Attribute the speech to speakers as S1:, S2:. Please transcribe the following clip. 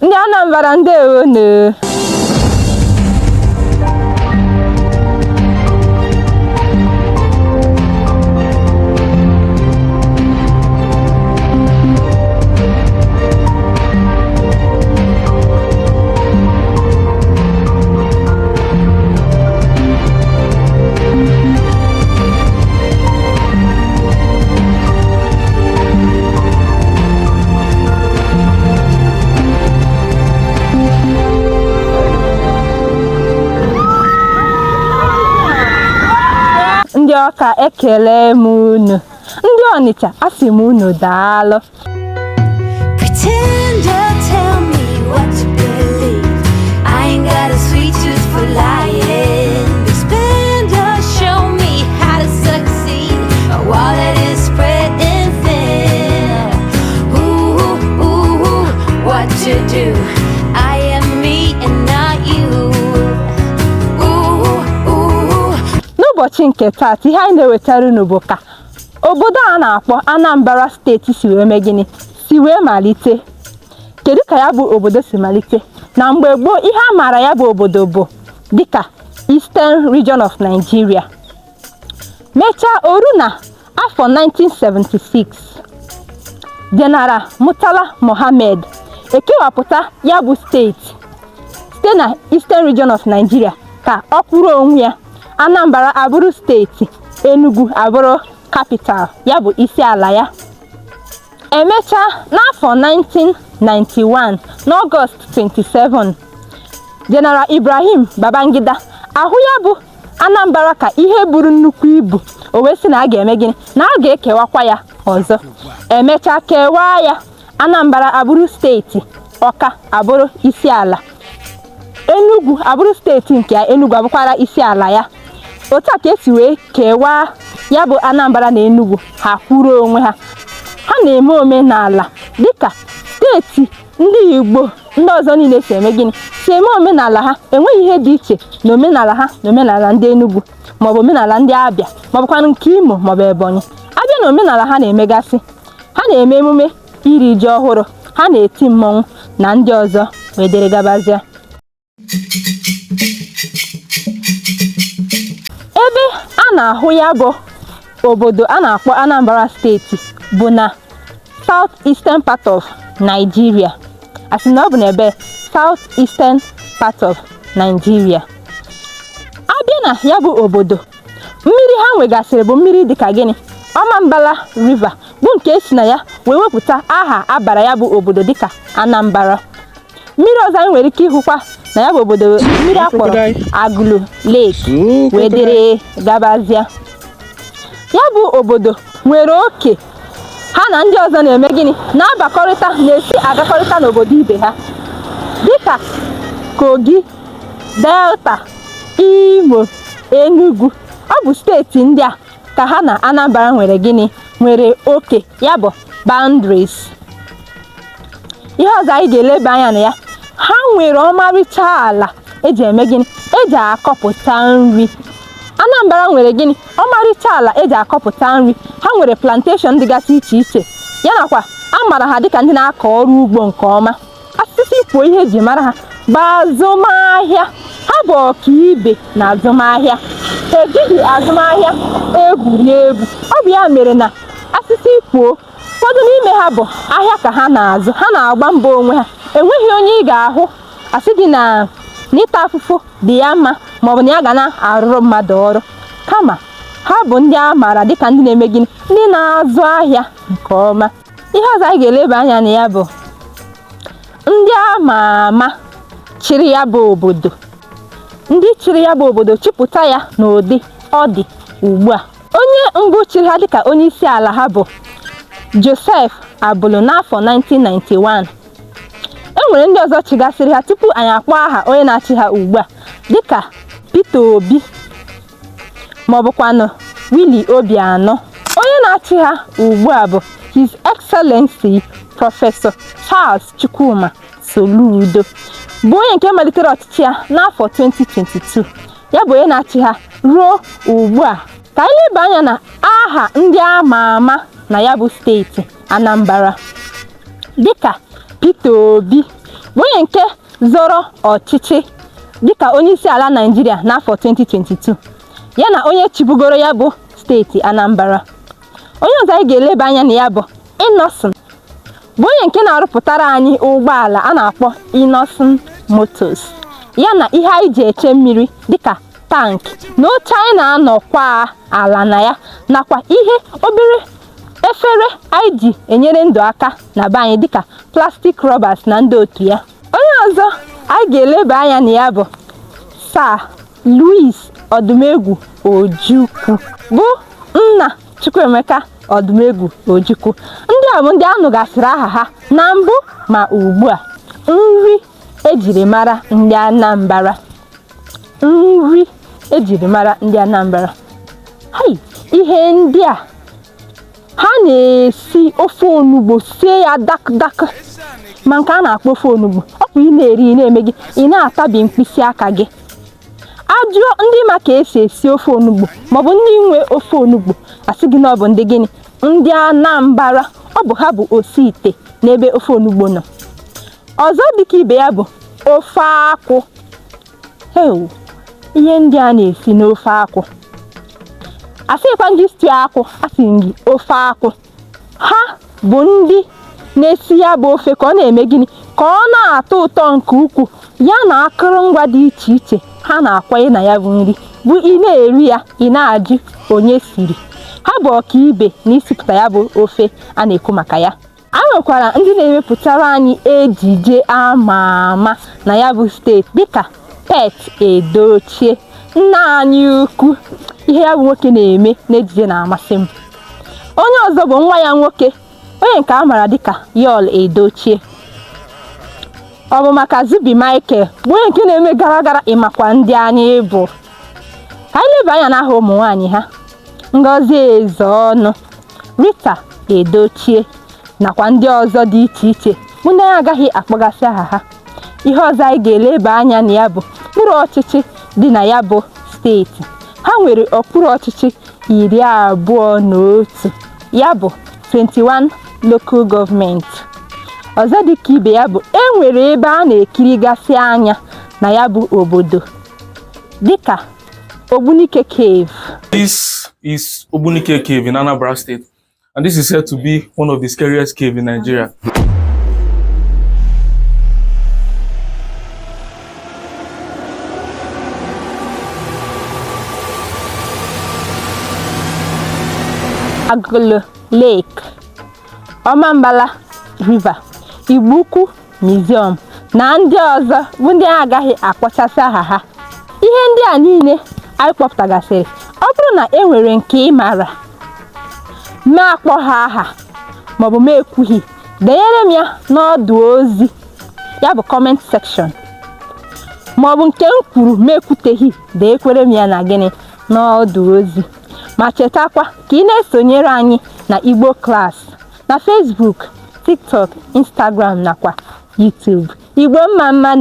S1: Ndị Anambra ndewono. Ndị Ọka ekele m unu. Ndị Onitsha asị m unu daalụ.
S2: Pretend to tell me what to believe. I ain't got a sweet tooth for lying. Expand to show me how to succeed. A wall that is spreading thin. Ooh, ooh, ooh, what to do? I am me and not you.
S1: N'ụbọchị nke taata ihe anyị na-ewetara unu bụ ka obodo a na-akpọ Anambra State si wee mee gịnị si wee malite. Kedu ka ya bụ obodo si malite? Na mgbe gboo ihe a maara ya bụ obodo bụ dịka Eastern Region of Nigeria. Mechaa oru na afọ 1976 General Murtala Mohammed ekewapụta ya bụ steeti site na Eastern Region of Nigeria ka ọ kwụrụ onwe ya. Anambra abụrụ steeti, Enugu abụrụ capital, ya bụ isi ala ya. Emechaa n'afọ 1991 n'Ọgọst 27 General Ibrahim Babangida ahụ ya bụ Anambra ka ihe buru nnukwu ibu, o wee sị na a ga-eme gịnị na a ga-ekewakwa ya ọzọ. Emechaa kewaa ya, Anambra abụrụ steeti, Ọka abụrụ isi ala, Enugu abụrụ steeti nke ya, Enugu abụkwara isi ala ya. Otu a ka esi wee kewaa ya bụ Anambra na Enugu ha kwụrụ onwe ha. Ha na-eme omenala dịka steeti ndị Igbo ndị ọzọ niile si eme gịnị si eme omenala ha. Enweghị ihe dị iche na omenala ha na omenala ndị Enugu maọbụ omenala ndị Abịa maọbụkwa nke Imo maọbụ Ebonyi. Abịa na omenala ha na-emegasị, ha na-eme emume iri ji ọhụrụ, ha na-eti mmọnwụ na ndị ọzọ wee dere gabazịa. Ebe a na-ahụ ya bụ obodo a na-akpọ Anambra steeti bụ na South Eastern part of Nigeria. Asị na ọ bụ n'ebe South Eastern part of Nigeria. Abịa na ya bụ obodo, mmiri ha nwegasịrị bụ mmiri dịka gịnị Ọmambala River bụ nke esi na ya wee wepụta aha abara ya bụ obodo dịka Anambra. Mmiri ọzọ anyị nwere ike ịhụkwa na ya bụ obodo mmiri akpọrọ Agụlụ Lake wee dere gabazịa. Ya bụ obodo nwere oke ha na ndị ọzọ na-eme gịnị na-abakọrịta na-esi agakọrịta n'obodo ibe ha dịka Kogi, Delta, Imo, Enugu. Ọ bụ steeti ndị a ka ha na Anambra nwere gịnị nwere oke ya bụ boundaries. Ihe ọzọ anyị ga-eleba anya na ya, ha nwere ọmarịcha ala eji eme gịnị eji akọpụta nri. Anambra nwere gịnị ọmarịcha ala eji akọpụta nri. Ha nwere plantation dịgasị iche iche, ya nakwa a mara ha dịka ndị na-akọ ọrụ ugbo nke ọma. Asịsị kwuo ihe eji mara ha bụ azụmahịa. Ha bụ ọkaibe na azụmahịa. Ha ejighị azụmahịa egwuregwu. Ọ bụ ya mere na asịsị kwuo ụfọdụ n'ime ha bụ ahịa ka ha na-azụ. Ha na-agba mbọ onwe ha. Enweghị onye ị ga-ahụ asị gị na n'ịta afụfụ dị ya mma maọbụ na ya ga na-arụrụ mmadụ ọrụ. Kama ha bụ ndị a maara dịka ndị na-eme gịnị ndị na-azụ ahịa nke ọma. Ihe ọzọ anyị ga-eleba anya na ya bụ ndị ama ama chịrị ya bụ obodo. Ndị chịrị ya bụ obodo chịpụta ya n'ụdị ọ dị ugbu a. Onye mbụ chịrị ha dịka onye isi ala ha bụ Joseph Abulu n'afọ 1991. Enwere ndị ọzọ chịgasịrị ha tupu anyị akpọ aha onye na-achị ha ugbu a dịka Peter Obi maọbụkwanụ Willie Obianọ. Onye na-achị ha ugbu a bụ His Excellency Prọfesọ Charles Chukwuma Soludo, bụ onye nke malitere ọchịchị ya n'afọ 2022. Ya bụ onye na-achị ha ruo ugbu a. Ka anyị leba anya na aha ndị ama ama na ya bụ steeti Anambra dịka Peter Obi, bụ onye nke zọrọ ọchịchị dịka onye isi ala Naịjirịa n'afọ 2022 ya na onye chịbugoro ya bụ steeti Anambra. Onye ọzọ anyị ga-eleba anya na ya bụ Innocent, bụ onye nke na-arụpụtara anyị ụgbọala a na-akpọ Innocent Motors ya na ihe anyị ji eche mmiri dịka tank na oche anyị na-anọkwa ala na ya nakwa ihe obere efere anyị ji enyere ndụ aka na be anyị dịka plastic rubbers na ndị otu ya. Onye ọzọ anyị ga-eleba anya na ya bụ Sir Louis Odumegwu Ojukwu, bụ nna Chukwuemeka Odumegwu Ojukwu. Ndị a bụ ndị a nụgasịrị aha ha na mbụ ma ugbu a. Nri ejiri mara ndị Anambra. Nri ejiri mara ndị Anambra. Ihe ndị a ha na-esi ofe onugbo, sie ya dak ma nke a na-akpọ ofe onugbo ọ bụ ị na-eri na-eme gị ị na-atabi mkpịsị aka gị. Ajụọ ndị ma ka esi ofe onugbo maọbụ ndị nwe ofe onugbo asị gị na ọ bụ ndị gịnị, ndị Anambra. Ọ bụ ha bụ osi ite n'ebe ofe onugbo nọ. Ọzọ dịka ibe ya bụ ofe akwụ. Ihe ndị a na-esi n'ofe akwụ, asịkwa gị stew akwụ, asị gị ofe akwụ. Ha bụ ndị na-esi ya bụ ofe ka ọ na-eme gịnị, ka ọ na-atọ ụtọ nke ukwuu ya na akụrụngwa dị iche iche ha na-akwanye na ya bụ nri, bụ ị na-eri ya ị na-ajụ onye siri. Ha bụ ọkaibe n'isipụta ya bụ ofe a na-ekwu maka ya. A nwekwara ndị na-emepụtara anyị ejije ama ama na ya bụ steeti dịka Pet Edochie, nna anyị ukwu. Ihe ya bụ nwoke na-eme n'ejije na-amasị m. Onye ọzọ bụ nwa ya nwoke, onye nke a maara dịka Yul Edochie. Ọ bụ maka Zubi Michael, bụ onye nke na-eme gara ịmakwa ndị anyị bụ. Ka anyị leba anya n'aha ụmụ nwaanyị ha: Ngozi Ezeọnụ, Rita Edochie nakwa ndị ọzọ dị iche iche bụ ndị anyị agaghị akpọgasị aha ha. Ihe ọzọ anyị ga-eleba anya na ya bụ okpuru ọchịchị dị na ya bụ steeti. Ha nwere okpuru ọchịchị 21 ya bụ 21 local government. Ọzọ dịka ibe ya bụ enwere ebe a na-ekirigasị anya na ya bụ obodo dịka Ogbunike Cave.
S3: This is Ogbunike Cave in Anambra State, and this is said to be one of the scariest caves in Nigeria.
S1: Agụlụ Lake, Ọmambala River, Igbo Museum na ndị ọzọ bụ ndị agaghị akpọchasị aha ha. Ihe ndị a niile anyị kpọpụtagasịrị, ọ bụrụ na e nwere nke ị maara ma akpọ ha aha maọbụ ma ekwughị, denyere m ya n'ọdụ ozi ya bụ comment section, maọbụ nke m kwuru ma ekwuteghị, deekwere m ya na gịnị n'ọdụ ozi. Ma chetakwa ka ị na-esonyere anyị na Igbo Class na Facebook, TikTok, Instagram nakwa YouTube. Igbo mma mma.